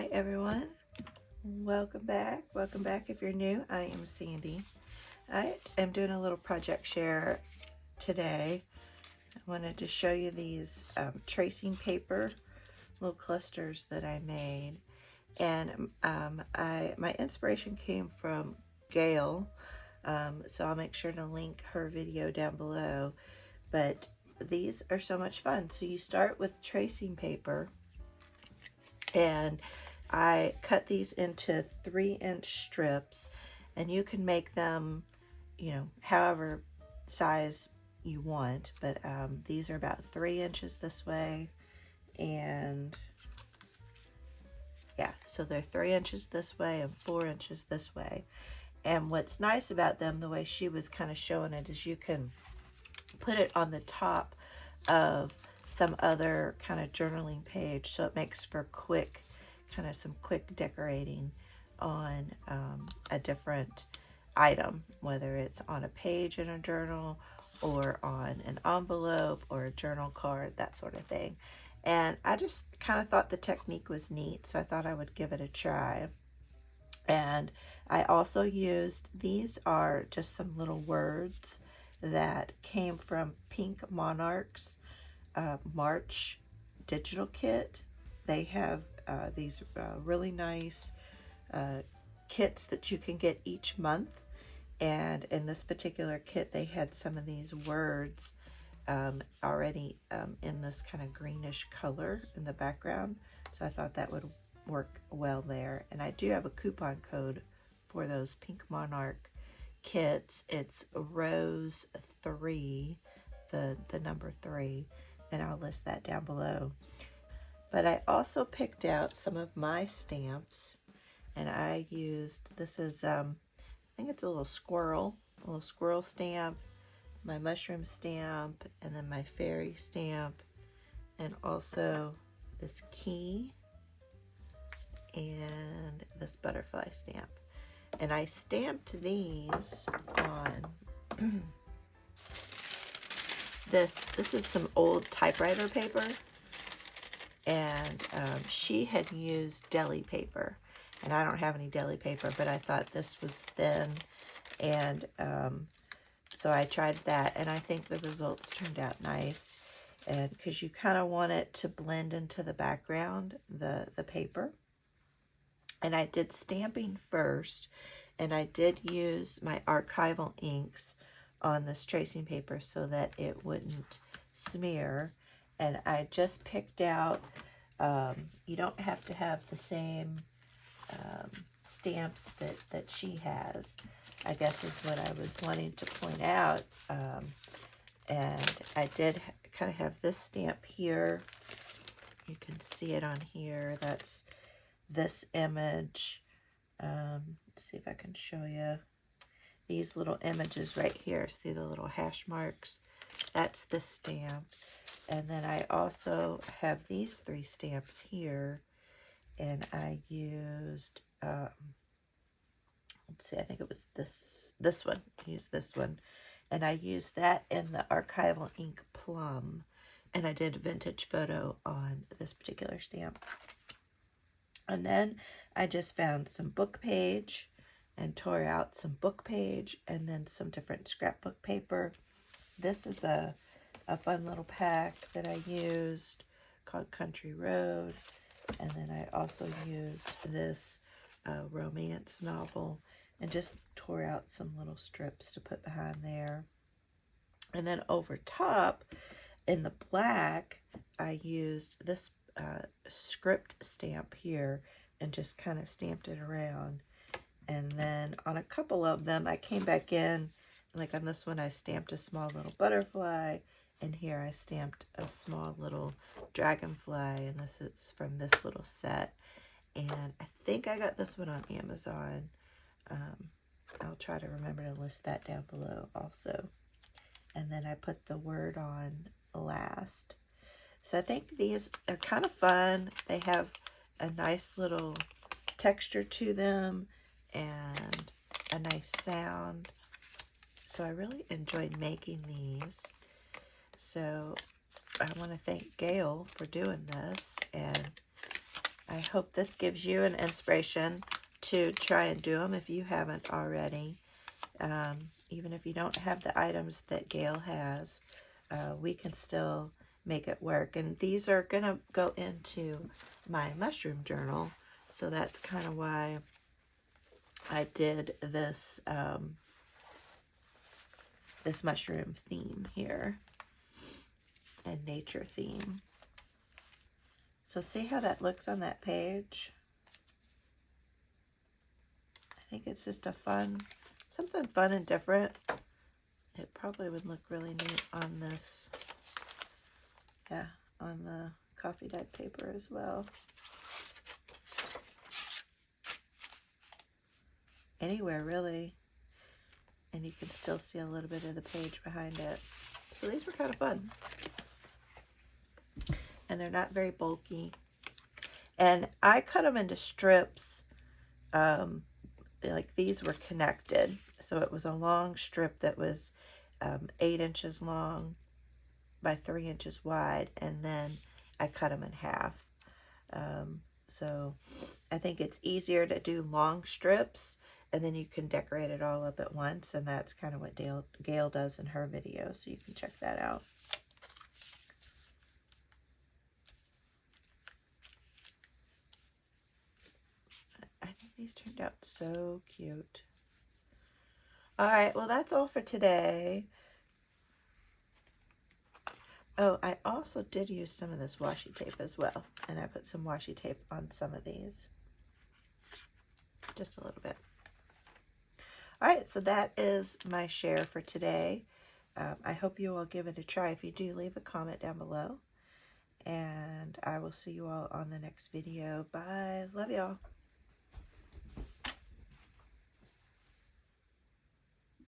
Hi everyone, welcome back. Welcome back if you're new. I am Sandy. I am doing a little project share today. I wanted to show you these tracing paper little clusters that I made, and my inspiration came from Gail, so I'll make sure to link her video down below. But these are so much fun. So you start with tracing paper, and I cut these into 3-inch strips, and you can make them, however size you want, but these are about 3 inches this way, and yeah, so they're 3 inches this way and 4 inches this way. And what's nice about them, the way she was kind of showing it, is you can put it on the top of some other kind of journaling page, so it makes for some quick decorating on a different item, whether it's on a page in a journal or on an envelope or a journal card, that sort of thing. And I just kind of thought the technique was neat, so I thought I would give it a try. And I also used, these are just some little words that came from Pink Monarch's March digital kit. They have these really nice kits that you can get each month, and in this particular kit they had some of these words already in this kind of greenish color in the background, so I thought that would work well there. And I do have a coupon code for those Pink Monarch kits. It's Rose 3, the number 3, and I'll list that down below. But I also picked out some of my stamps, and I used, this is I think it's a little squirrel stamp, my mushroom stamp, and then my fairy stamp, and also this key and this butterfly stamp. And I stamped these on this is some old typewriter paper, and she had used deli paper, and I don't have any deli paper, but I thought this was thin, and so I tried that, and I think the results turned out nice. And because you kind of want it to blend into the background, the paper. And I did stamping first, and I did use my archival inks on this tracing paper so that it wouldn't smear. And I just picked out, you don't have to have the same stamps that she has, I guess is what I was wanting to point out. And I did kind of have this stamp here. You can see it on here. That's this image. Let's see if I can show you these little images right here. See the little hash marks? That's the stamp. And then I also have these 3 stamps here, and I used let's see, I think it was this one. I used this one, and I used that in the archival ink plum, and I did vintage photo on this particular stamp. And then I just found some book page and tore out some book page, and then some different scrapbook paper. This is a fun little pack that I used called Country Road. And then I also used this romance novel and just tore out some little strips to put behind there. And then over top in the black, I used this script stamp here and just kind of stamped it around. And then on a couple of them, I came back in, like on this one, I stamped a small little butterfly, and here I stamped a small little dragonfly, and this is from this little set. And I think I got this one on Amazon. I'll try to remember to list that down below also. And then I put the word on last. So I think these are kind of fun. They have a nice little texture to them and a nice sound. So I really enjoyed making these. So I want to thank Gail for doing this, and I hope this gives you an inspiration to try and do them if you haven't already. Even if you don't have the items that Gail has, we can still make it work. And these are going to go into my mushroom journal. So that's kind of why I did this, this mushroom theme here and nature theme. So see how that looks on that page? I think it's just a fun, something fun and different. It probably would look really neat on this, yeah, on the coffee dyed paper as well. Anywhere really. And you can still see a little bit of the page behind it. So these were kind of fun. And they're not very bulky. And I cut them into strips. Like these were connected. So it was a long strip that was 8 inches long by 3 inches wide. And then I cut them in half. So I think it's easier to do long strips, and then you can decorate it all up at once, and that's kind of what Gail does in her video, so you can check that out. I think these turned out so cute. All right, well, that's all for today. Oh, I also did use some of this washi tape as well, and I put some washi tape on some of these. Just a little bit. All right, so that is my share for today. I hope you all give it a try. If you do, leave a comment down below. And I will see you all on the next video. Bye. Love y'all.